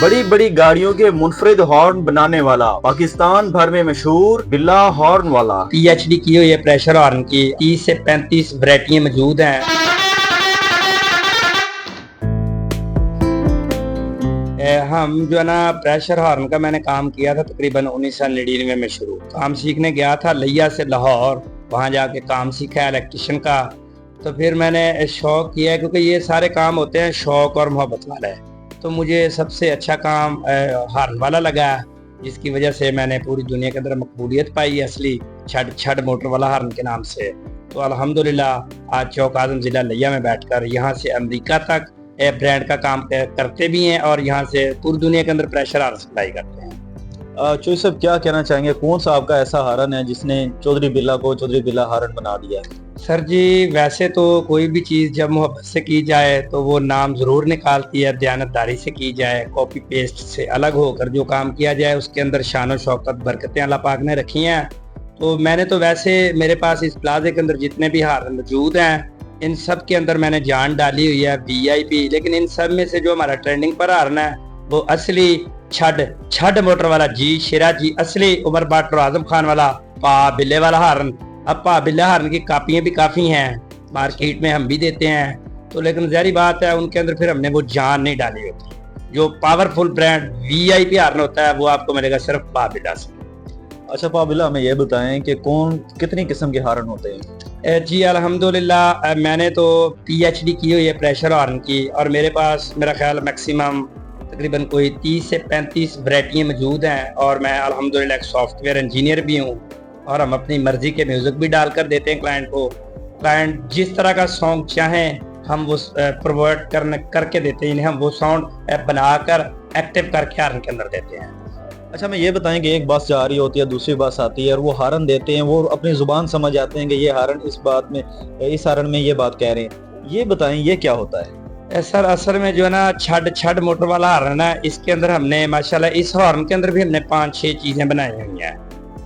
बड़ी बड़ी गाड़ियों के मुनफरिद हॉर्न बनाने वाला, पाकिस्तान भर में मशहूर बिल्ला हॉर्न वाला। पीएचडी की हुई है प्रेशर हॉर्न की, 30 से 35 वैरायटियां मौजूद हैं। हम जो है ना प्रेशर हॉर्न का मैंने काम किया था तकरीबन 1999 में शुरू। काम सीखने गया था लिया से लाहौर, वहाँ जाके काम सीखा इलेक्ट्रिशियन का। तो फिर मैंने शौक किया, क्योंकि ये सारे काम होते हैं शौक और मोहब्बत वाले। तो मुझे सबसे अच्छा काम हॉर्न वाला लगा, जिसकी वजह से मैंने पूरी दुनिया के अंदर मकबूलियत पाई असली छड़ छड़ मोटर वाला हॉर्न के नाम से। तो अल्हम्दुलिल्लाह आज चौक आजम ज़िला लिया में बैठकर यहाँ से अमेरिका तक ब्रांड का काम करते भी हैं और यहाँ से पूरी दुनिया के अंदर प्रेशर हॉर्न सप्लाई करते हैं। चौधरी साहब क्या कहना चाहेंगे, कौन सा आपका ऐसा हारन है जिसने चौधरी बिल्ला को चौधरी बिल्ला हारन बना दिया? सर जी, वैसे तो कोई भी चीज़ जब मोहब्बत से की जाए तो वो नाम ज़रूर निकालती है, दयानतदारी से की जाए, कॉपी पेस्ट से अलग होकर जो काम किया जाए उसके अंदर शान और शौकत बरकतें अल्लाह पाक ने रखी हैं। तो मैंने तो वैसे मेरे पास इस प्लाजे के अंदर जितने भी हारन मौजूद हैं इन सब के अंदर मैंने जान डाली हुई है वीआईपी। लेकिन इन सब में से जो हमारा ट्रेंडिंग पर हारन है वो असली छड़ मोटर वाला जी शेरा जी, असली उमर बाट और आजम खान वाला पा बिल्ले वाला हारन। अब पा बिल्ले हारन की कापियां भी काफ़ी हैं, मार्केट में हम भी देते हैं। तो लेकिन ज़ाहिर बात है उनके अंदर फिर हमने वो जान नहीं डाली होती। जो पावरफुल ब्रांड वीआईपी हारन होता है वो आपको मिलेगा सिर्फ पा बिल्ला से। अच्छा पा बिल्ला, हमें ये बताएं कि कितनी किस्म के हारन होते हैं? जी अल्हम्दुलिल्लाह, मैंने तो पीएचडी की हुई है प्रेशर हॉर्न की और मेरे पास मेरा ख्याल मैक्सिमम तकरीबन कोई 30 से 35 वैरायटियाँ मौजूद हैं। और मैं अल्हम्दुलिल्लाह एक सॉफ्टवेयर इंजीनियर भी हूँ और हम अपनी मर्जी के म्यूज़िक भी डालकर देते हैं क्लाइंट को। क्लाइंट जिस तरह का सॉन्ग चाहें हम वो प्रोवाइड करके देते हैं, हम वो साउंड बनाकर एक्टिव करके हारन के अंदर देते हैं। अच्छा हमें ये बताएं कि एक बस जा रही होती है, दूसरी बस आती है और वो हारन देते हैं, वो अपनी जुबान समझ आते हैं कि ये हारन इस हारन में ये बात कह रहे हैं। ये बताएं ये क्या होता है? सर असल में जो है ना छड़ मोटर वाला हारन है, इसके अंदर हमने माशाल्लाह इस हॉर्न के अंदर भी हमने 5-6 चीज़ें बनाई हुई हैं।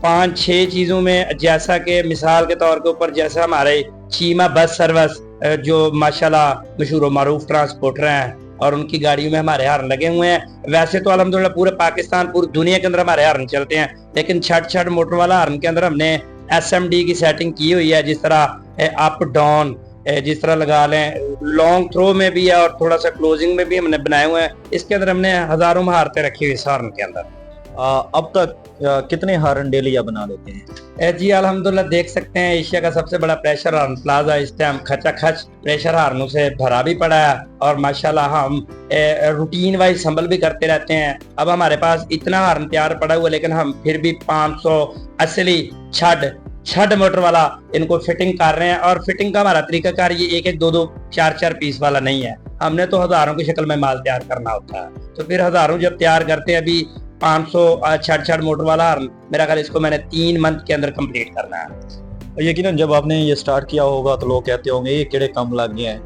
5-6 चीज़ों में जैसा कि मिसाल के तौर के ऊपर जैसा हमारे चीमा बस सर्विस जो माशाल्लाह मशहूर मारूफ ट्रांसपोर्टर हैं और उनकी गाड़ियों में हमारे हारन लगे हुए हैं। वैसे तो अल्हम्दुलिल्लाह पूरे पाकिस्तान पूरी दुनिया के अंदर हमारे हारन चलते हैं, लेकिन छड़ मोटर वाला हारन के अंदर हमने एसएमडी की सेटिंग की हुई है। जिस तरह अप डाउन जिस तरह लगा लें, लॉन्ग थ्रो में भी है और थोड़ा सा क्लोजिंग में भी हमने बनाए हुए हैं। इसके अंदर हमने हजारों महारतें रखी हुई इस हारन के अंदर। अब तक कितने हारन डेली आप बना लेते हैं? जी अल्हम्दुलिल्लाह देख सकते हैं एशिया का सबसे बड़ा प्रेशर हारन प्लाजा इस टाइम खचाखच प्रेशर हारनों से भरा भी पड़ा है और माशाल्लाह हम रूटीन वाइज संभल भी करते रहते हैं। अब हमारे पास इतना हारन तैयार पड़ा हुआ, लेकिन हम फिर भी 500 असली छड़ मोटर वाला इनको फिटिंग कर रहे हैं। और फिटिंग का हमारा तरीकाकार ये 1-1, 2-2, 4-4 पीस वाला नहीं है, हमने तो हजारों की शक्ल में माल तैयार करना होता है। तो फिर हजारों जब तैयार करते हैं, अभी 500 छड़ मोटर वाला हारन मेरा ख्याल इसको मैंने 3 मंथ के अंदर कंप्लीट करना है। यकीनन जब आपने ये स्टार्ट किया होगा तो लोग कहते होंगे ये केड़े कम लग गए हैं,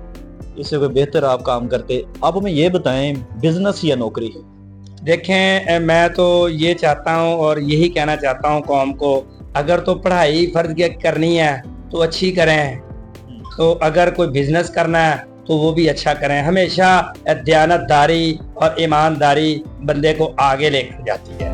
इससे कोई बेहतर आप काम करते। आप हमें ये बताएं बिजनेस या नौकरी? देखें मैं तो ये चाहता हूँ और यही कहना चाहता हूँ कौम को, अगर तो पढ़ाई फर्ज करनी है तो अच्छी करें, तो अगर कोई बिजनेस करना है तो वो भी अच्छा करें। हमेशा दयानतदारी और ईमानदारी बंदे को आगे लेकर जाती है।